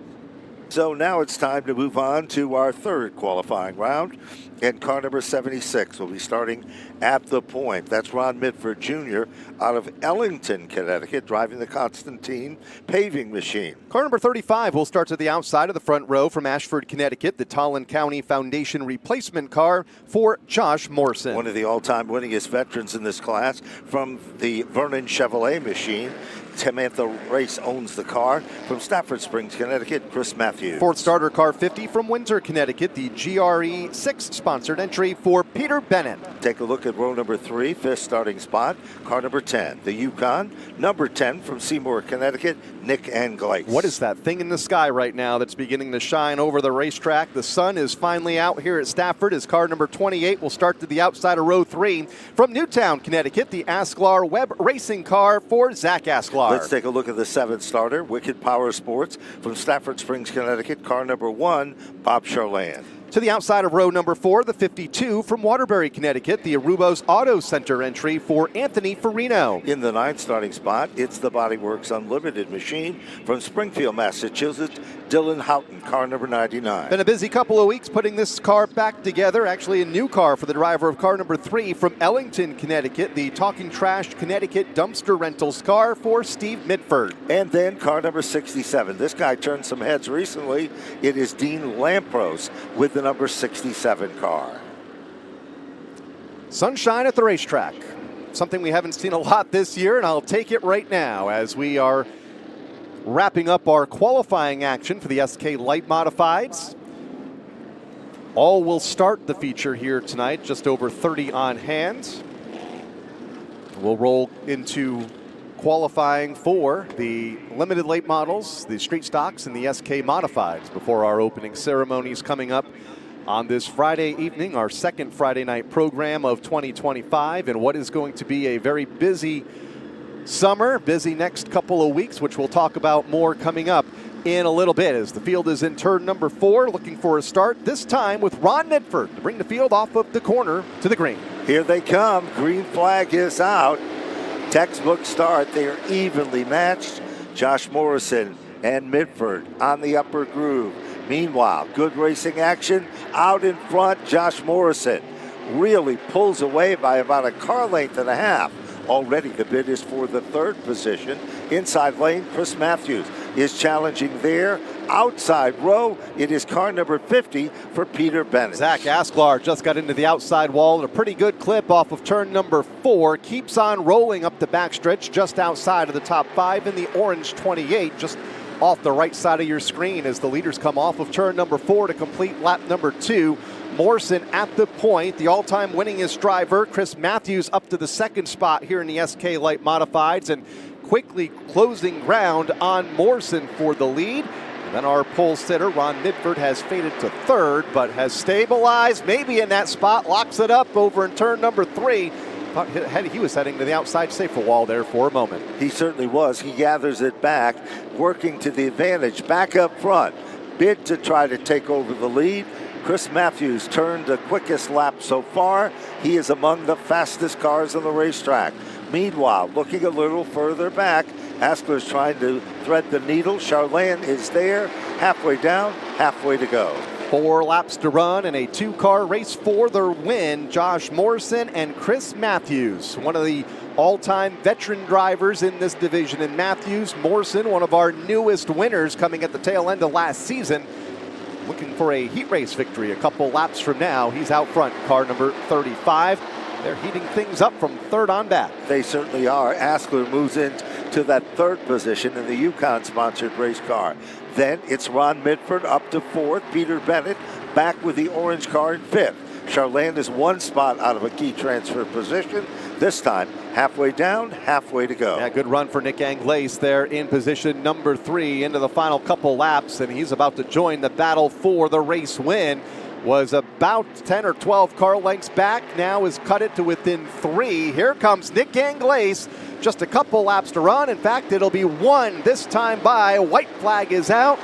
So now it's time to move on to our 3rd qualifying round. And car number 76 will be starting at the point. That's Ron Mitford Jr. out of Ellington, Connecticut, driving the Constantine paving machine. Car number 35 will start to the outside of the front row from Ashford, Connecticut, the Tolland County Foundation replacement car for Josh Morrison. One of the all-time winningest veterans in this class from the Vernon Chevrolet machine. Samantha Race owns the car. From Stafford Springs, Connecticut, Chris Matthews. Fourth starter, car 50 from Windsor, Connecticut, the GRE 6 sponsored entry for Peter Bennett. Take a look at row number 3, fifth starting spot, car number 10, the Yukon, number 10 from Seymour, Connecticut, Nick Anglace. What is that thing in the sky right now that's beginning to shine over the racetrack? The sun is finally out here at Stafford as car number 28 will start to the outside of row 3. From Newtown, Connecticut, the Asklar Webb Racing car for Zach Asklar. Let's take a look at the 7th starter, Wicked Power Sports from Stafford Springs, Connecticut, car number 1, Bob Charland. To the outside of row number 4, the 52 from Waterbury, Connecticut, the Arubos Auto Center entry for Anthony Farino. In the 9th starting spot, it's the Bodyworks Unlimited machine from Springfield, Massachusetts, Dylan Houghton, car number 99. Been a busy couple of weeks putting this car back together. Actually, a new car for the driver of car number 3 from Ellington, Connecticut, the Talking Trash Connecticut Dumpster Rentals car for Steve Mitford. And then car number 67. This guy turned some heads recently. It is Dean Lampros with the number 67 car. Sunshine at the racetrack. Something we haven't seen a lot this year, and I'll take it right now as we are wrapping up our qualifying action for the SK Light Modifieds. All will start the feature here tonight, just over 30 on hand. We'll roll into qualifying for the limited late models, the street stocks, and the SK Modifieds before our opening ceremonies coming up on this Friday evening, our second Friday night program of 2025, and what is going to be a very busy summer, busy next couple of weeks, which we'll talk about more coming up in a little bit as the field is in turn number 4, looking for a start, this time with Ron Mitford to bring the field off of the corner to the green. Here they come. Green flag is out. Textbook start. They are evenly matched. Josh Morrison and Mitford on the upper groove. Meanwhile, good racing action out in front. Josh Morrison really pulls away by about a car length and a half. Already the bid is for the 3rd position. Inside lane, Chris Matthews is challenging there. Outside row, it is car number 50 for Peter Bennett. Zach Asklar just got into the outside wall at a pretty good clip off of turn number 4. Keeps on rolling up the backstretch just outside of the top 5 in the orange 28, just off the right side of your screen as the leaders come off of turn number 4 to complete lap number 2. Morrison at the point, the all-time winningest driver. Chris Matthews up to the 2nd spot here in the SK Light Modifieds and quickly closing ground on Morrison for the lead. And then our pole sitter, Ron Mitford, has faded to 3rd, but has stabilized, maybe in that spot, locks it up over in turn number 3. Thought he was heading to the outside safer wall there for a moment. He certainly was. He gathers it back, working to the advantage, back up front. Bid to try to take over the lead. Chris Matthews turned the quickest lap so far. He is among the fastest cars on the racetrack. Meanwhile, looking a little further back, Asklar's trying to thread the needle. Charland is there, halfway down, halfway to go. 4 laps to run and a 2-car race for the win. Josh Morrison and Chris Matthews, one of the all-time veteran drivers in this division. And Matthews, Morrison, one of our newest winners coming at the tail end of last season. Looking for a heat race victory a couple laps from now. He's out front, car number 35. They're heating things up from 3rd on back. They certainly are. Asklar moves into that 3rd position in the Yukon-sponsored race car. Then it's Ron Mitford up to 4th. Peter Bennett back with the orange car in 5th. Charland is 1 spot out of a key transfer position. This time, halfway down, halfway to go. Yeah, good run for Nick Anglace there in position number 3 into the final couple laps, and he's about to join the battle for the race win. Was about 10 or 12 car lengths back, now has cut it to within 3. Here comes Nick Anglace, just a couple laps to run. In fact, it'll be 1 this time by. White flag is out.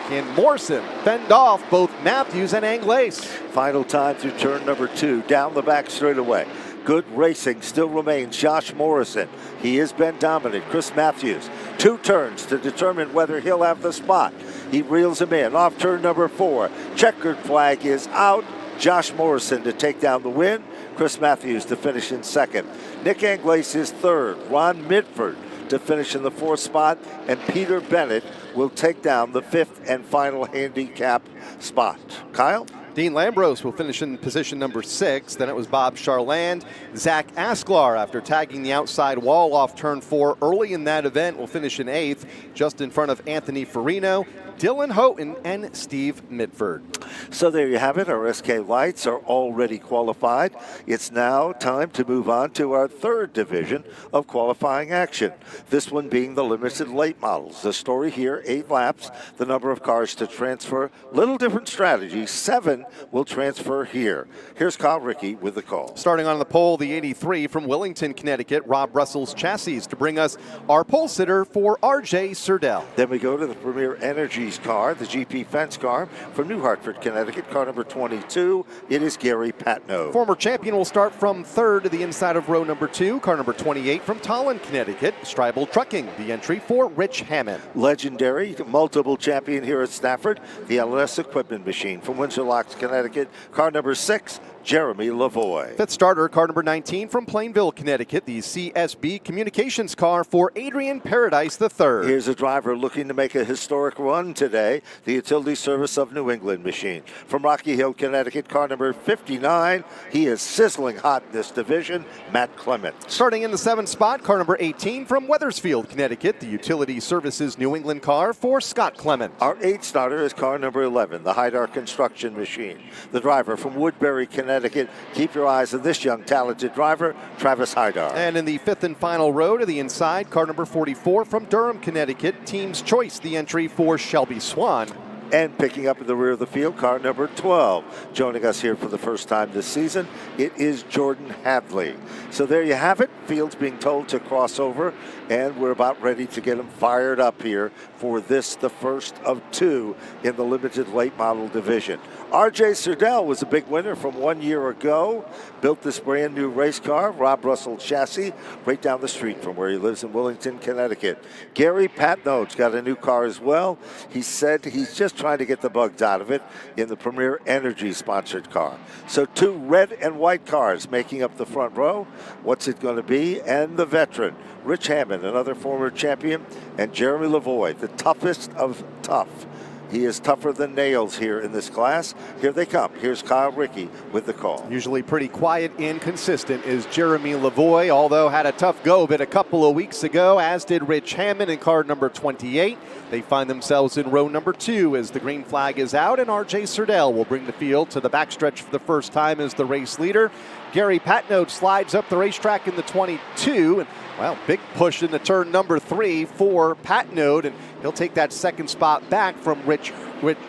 Can Morrison fend off both Matthews and Anglace? Final time through turn number 2, down the back straightaway. Good racing still remains. Josh Morrison, he has been dominant. Chris Matthews, 2 turns to determine whether he'll have the spot. He reels him in off turn number 4. Checkered flag is out. Josh Morrison to take down the win. Chris Matthews to finish in second. Nick Anglais is third. Ron Midford to finish in the fourth spot. And Peter Bennett will take down the fifth and final handicap spot. Kyle? Dean Lambros will finish in position number 6. Then it was Bob Charland. Zach Asklar, after tagging the outside wall off turn 4 early in that event, will finish in 8th, just in front of Anthony Farino, Dylan Houghton, and Steve Mitford. So there you have it. Our SK Lights are already qualified. It's now time to move on to our third division of qualifying action. This one being the limited late models. The story here, 8 laps, the number of cars to transfer. Little different strategy. 7 will transfer here. Here's Kyle Rickey with the call. Starting on the pole, the 83 from Wellington, Connecticut, Rob Russell's Chassis, to bring us our pole sitter for RJ Surdell. Then we go to the Premier Energies car, the GP Fence car from New Hartford, Connecticut, car number 22. It is Gary Patno. Former champion will start from 3rd to the inside of row number 2, car number 28 from Tallinn, Connecticut, Stribel Trucking, the entry for Rich Hammond. Legendary, multiple champion here at Stafford, the LS Equipment Machine from Windsor Locks, Connecticut, car number 6, Jeremy Lavoie. 5th starter, car number 19 from Plainville, Connecticut, the CSB Communications car for Adrian Paradise III. Here's a driver looking to make a historic run today, the Utility Service of New England Machine. From Rocky Hill, Connecticut, car number 59. He is sizzling hot in this division, Matt Clement. Starting in the 7th spot, car number 18 from Weathersfield, Connecticut, the Utility Services New England car for Scott Clement. Our 8th starter is car number 11, the Haidar Construction Machine. The driver from Woodbury, Connecticut. Keep your eyes on this young, talented driver, Travis Haidar. And in the 5th and final row to the inside, car number 44 from Durham, Connecticut, Team's Choice, the entry for Shelby Swan. And picking up in the rear of the field, car number 12. Joining us here for the first time this season, it is Jordan Hadley. So there you have it. Field's being told to cross over, and we're about ready to get him fired up here for this, the first of 2 in the limited late model division. RJ Surdell was a big winner from 1 year ago. Built this brand new race car, Rob Russell Chassis, right down the street from where he lives in Wellington, Connecticut. Gary Patno's got a new car as well. He said he's just trying to get the bugs out of it in the Premier Energy sponsored car. So 2 red and white cars making up the front row. What's it going to be? And the veteran, Rich Hammond, another former champion, and Jeremy Lavoie, the toughest of tough. He is tougher than nails here in this class. Here they come. Here's Kyle Rickey with the call. Usually pretty quiet and consistent is Jeremy Lavoie, although had a tough go of it a couple of weeks ago, as did Rich Hammond in car number 28. They find themselves in row number 2 as the green flag is out, and RJ Surdell will bring the field to the backstretch for the first time as the race leader. Gary Patno slides up the racetrack in the 22, and well, big push into turn number 3 for Patno, and he'll take that second spot back from Rich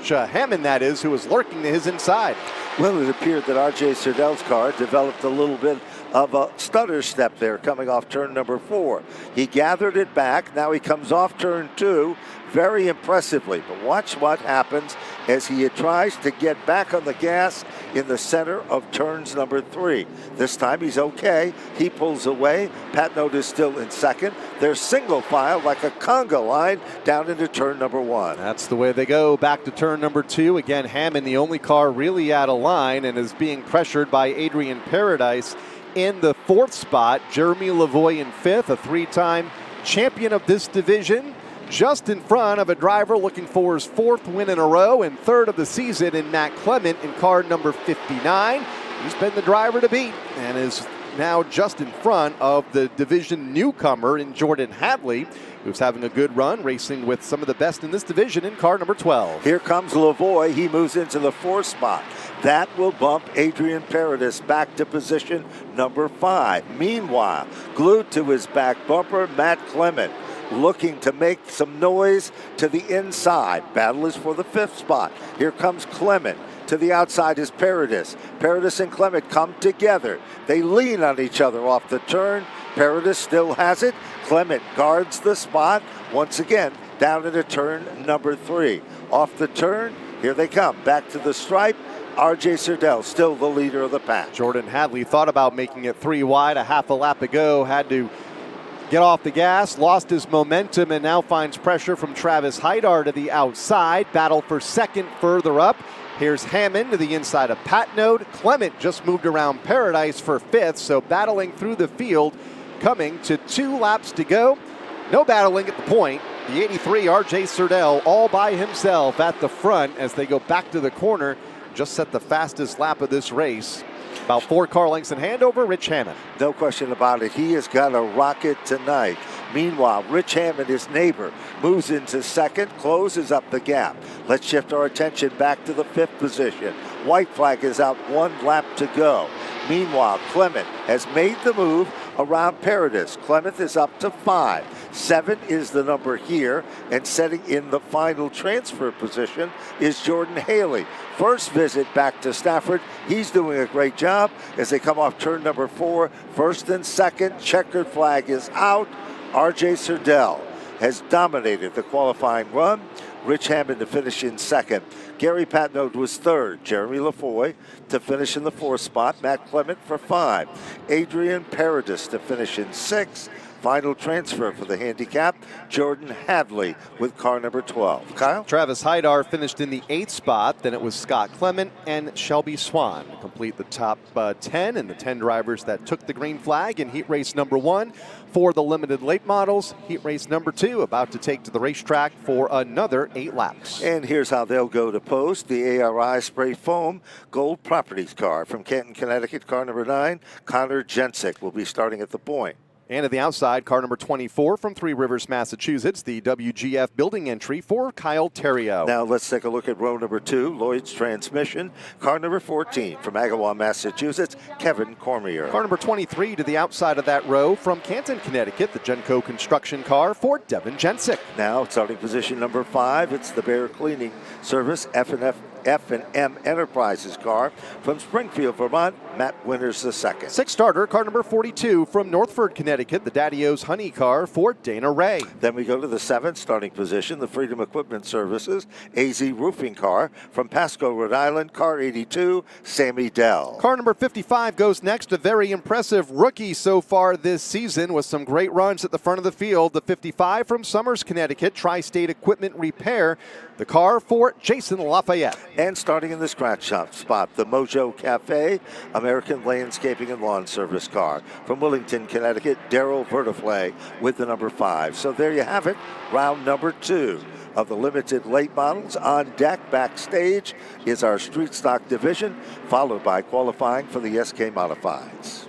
Hammond, that is, who was lurking to his inside. Well, it appeared that RJ Surdell's car developed a little bit of a stutter step there coming off turn number 4. He gathered it back. Now he comes off turn 2 very impressively. But watch what happens as he tries to get back on the gas in the center of turns number 3. This time he's okay. He pulls away. Patno is still in second. They're single file like a conga line down into turn number 1. That's the way they go. Back to turn number 2. Again, Hammond, the only car really out of line, and is being pressured by Adrian Paradise in the 4th spot. Jeremy Lavoie in 5th, a 3-time champion of this division, just in front of a driver looking for his 4th win in a row and 3rd of the season in Matt Clement in car number 59. He's been the driver to beat and is now just in front of the division newcomer in Jordan Hadley, who's having a good run, racing with some of the best in this division in car number 12. Here comes Lavoie. He moves into the 4th spot. That will bump Adrian Paradis back to position number 5. Meanwhile, glued to his back bumper, Matt Clement, looking to make some noise to the inside. Battle is for the 5th spot. Here comes Clement. To the outside is Paradis. Paradis and Clement come together. They lean on each other off the turn. Paradis still has it. Clement guards the spot. Once again, down into turn number 3. Off the turn, here they come. Back to the stripe. RJ Surdell still the leader of the pack. Jordan Hadley thought about making it 3 wide a half a lap ago. Had to get off the gas, lost his momentum, and now finds pressure from Travis Haidar to the outside. Battle for second further up. Here's Hammond to the inside of Patnode. Clement just moved around Paradise for 5th, so battling through the field, coming to 2 laps to go. No battling at the point. The 83 R.J. Serdell all by himself at the front as they go back to the corner. Just set the fastest lap of this race. About 4 car lengths in hand over Rich Hammond. No question about it. He has got a rocket tonight. Meanwhile, Rich Hammond, his neighbor, moves into 2nd, closes up the gap. Let's shift our attention back to the 5th position. White flag is out, 1 lap to go. Meanwhile, Clement has made the move around Paradise. Clement is up to 5. 7 is the number here, and setting in the final transfer position is Jordan Haley. First visit back to Stafford. He's doing a great job as they come off turn number 4. 1st and 2nd, checkered flag is out. R.J. Serdell has dominated the qualifying run. Rich Hammond to finish in 2nd. Gary Patnode was 3rd. Jeremy LaFoy to finish in the 4th spot. Matt Clement for 5. Adrian Paradis to finish in 6th. Final transfer for the handicap, Jordan Hadley with car number 12. Kyle? Travis Hydar finished in the 8th spot. Then it was Scott Clement and Shelby Swan to complete the top 10 and the 10 drivers that took the green flag in heat race number 1 for the limited late models. Heat race number 2 about to take to the racetrack for another 8 laps. And here's how they'll go to post. The ARI Spray Foam Gold Properties car from Canton, Connecticut, car number 9, Connor Jensick will be starting at the point. And at the outside, car number 24 from Three Rivers, Massachusetts, the WGF building entry for Kyle Terrio. Now let's take a look at row number 2, Lloyd's Transmission. Car number 14 from Agawam, Massachusetts, Kevin Cormier. Car number 23 to the outside of that row from Canton, Connecticut, the Genco construction car for Devin Jensick. Now starting position number 5, it's the Bear Cleaning Service F&M Enterprises car from Springfield, Vermont, Matt Winters II. 6th starter, car number 42 from Northford, Connecticut, the Daddy-O's Honey car for Dana Ray. Then we go to the 7th starting position, the Freedom Equipment Services AZ Roofing car from Pasco, Rhode Island, car 82, Sammy Dell. Car number 55 goes next, a very impressive rookie so far this season with some great runs at the front of the field. The 55 from Summers, Connecticut, Tri-State Equipment Repair, the car for Jason Lafayette. And starting in the scratch shop spot, the Mojo Cafe, American Landscaping and Lawn Service car from Willington, Connecticut, Daryl Vertiflay with the number 5. So there you have it, round number 2 of the limited late models. On deck backstage is our street stock division, followed by qualifying for the SK Modifieds.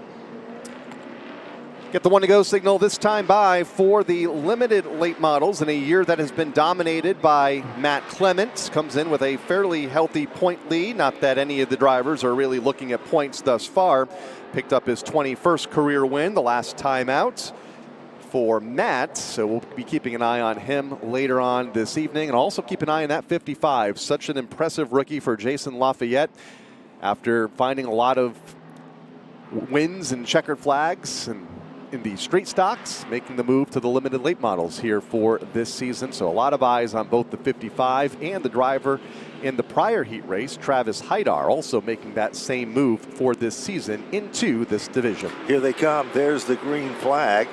Get the 1-to-go signal this time by for the limited late models in a year that has been dominated by Matt Clement. Comes in with a fairly healthy point lead. Not that any of the drivers are really looking at points thus far. Picked up his 21st career win the last time out for Matt. So we'll be keeping an eye on him later on this evening. And also keep an eye on that 55. Such an impressive rookie for Jason Lafayette. After finding a lot of wins and checkered flags and in the street stocks, making the move to the limited late models here for this season. So a lot of eyes on both the 55 and the driver in the prior heat race, Travis Hydar, also making that same move for this season into this division. Here they come. There's the green flag,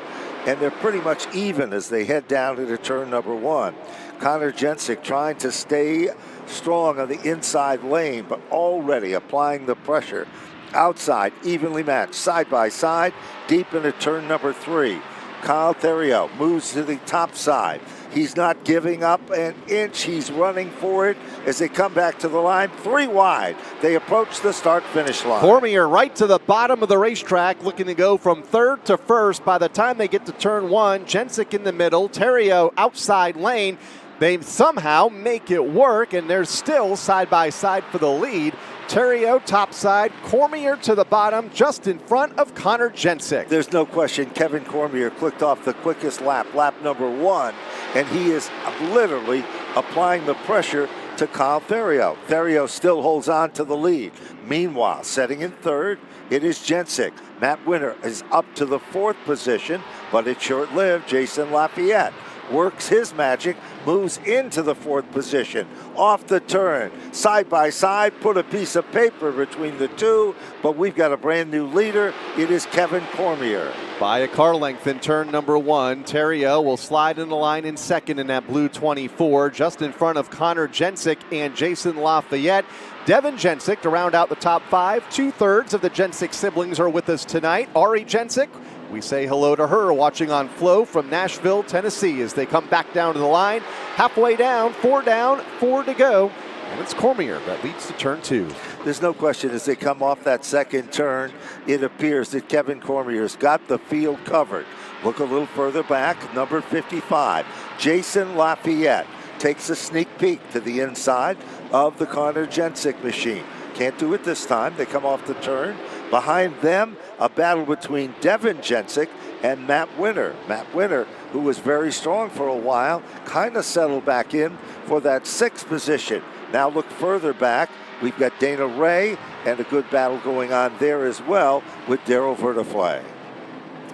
and they're pretty much even as they head down into turn number 1. Connor Jensick trying to stay strong on the inside lane, but already applying the pressure. Outside, evenly matched, side by side, deep into turn number 3. Kyle Theriot moves to the top side. He's not giving up an inch. He's running for it as they come back to the line. 3 wide. They approach the start-finish line. Cormier right to the bottom of the racetrack, looking to go from 3rd to 1st. By the time they get to turn 1, Jensick in the middle, Theriot outside lane. They somehow make it work, and they're still side by side for the lead. Theriot topside, Cormier to the bottom, just in front of Connor Jensick. There's no question Kevin Cormier clicked off the quickest lap number 1, and he is literally applying the pressure to Kyle Theriot. Theriot still holds on to the lead. Meanwhile, setting in 3rd, it is Jensick. Matt Winter is up to the 4th position, but it's short-lived. Jason Lafayette works his magic, moves into the 4th position. Off the turn, side by side, put a piece of paper between the two, but we've got a brand new leader. It is Kevin Cormier. By a car length in turn number 1, Terrio will slide in the line in second in that blue 24, just in front of Connor Jensick and Jason Lafayette. Devin Jensick to round out the top 5. 2/3 of the Jensick siblings are with us tonight. Ari Jensick, we say hello to her, watching on Flo from Nashville, Tennessee, as they come back down to the line. Halfway down, 4 to go. And it's Cormier that leads to turn 2. There's no question as they come off that second turn, it appears that Kevin Cormier's got the field covered. Look a little further back, number 55, Jason Lafayette takes a sneak peek to the inside of the Connor Jensick machine. Can't do it this time. They come off the turn. Behind them, a battle between Devin Jensick and Matt Winter. Matt Winter, who was very strong for a while, kind of settled back in for that 6th position. Now look further back. We've got Dana Ray and a good battle going on there as well with Daryl Vertifly.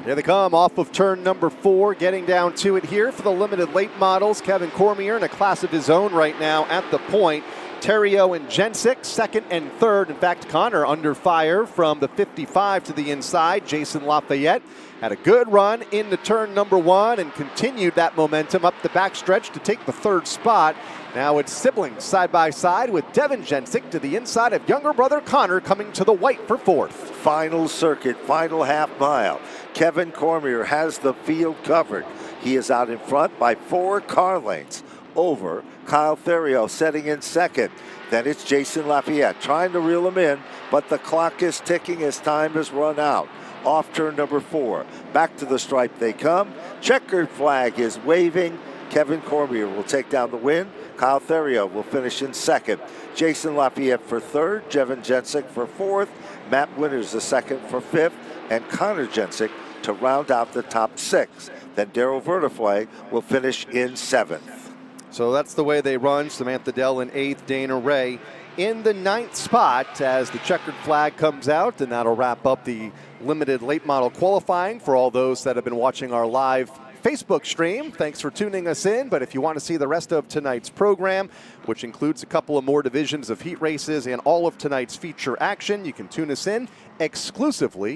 Here they come off of turn number 4, getting down to it here for the limited late models. Kevin Cormier in a class of his own right now at the point. Terrio and Jensick, 2nd and 3rd. In fact, Connor under fire from the 55 to the inside. Jason Lafayette had a good run into turn number 1 and continued that momentum up the backstretch to take the 3rd spot. Now it's siblings side by side with Devin Jensick to the inside of younger brother Connor coming to the white for 4th. Final circuit, final half mile. Kevin Cormier has the field covered. He is out in front by 4 car lengths over Kyle Theriot setting in 2nd. Then it's Jason Lafayette trying to reel him in, but the clock is ticking as time has run out. Off turn number 4. Back to the stripe they come. Checkered flag is waving. Kevin Cormier will take down the win. Kyle Theriot will finish in 2nd. Jason Lafayette for 3rd. Devin Jensick for 4th. Matt Winters the 2nd for 5th. And Connor Jensick to round out the top 6. Then Daryl Vertifly will finish in 7th. So that's the way they run. Samantha Dell in 8th, Dana Ray in the 9th spot as the checkered flag comes out, and that'll wrap up the limited late model qualifying for all those that have been watching our live Facebook stream. Thanks for tuning us in, but if you want to see the rest of tonight's program, which includes a couple of more divisions of heat races and all of tonight's feature action, you can tune us in exclusively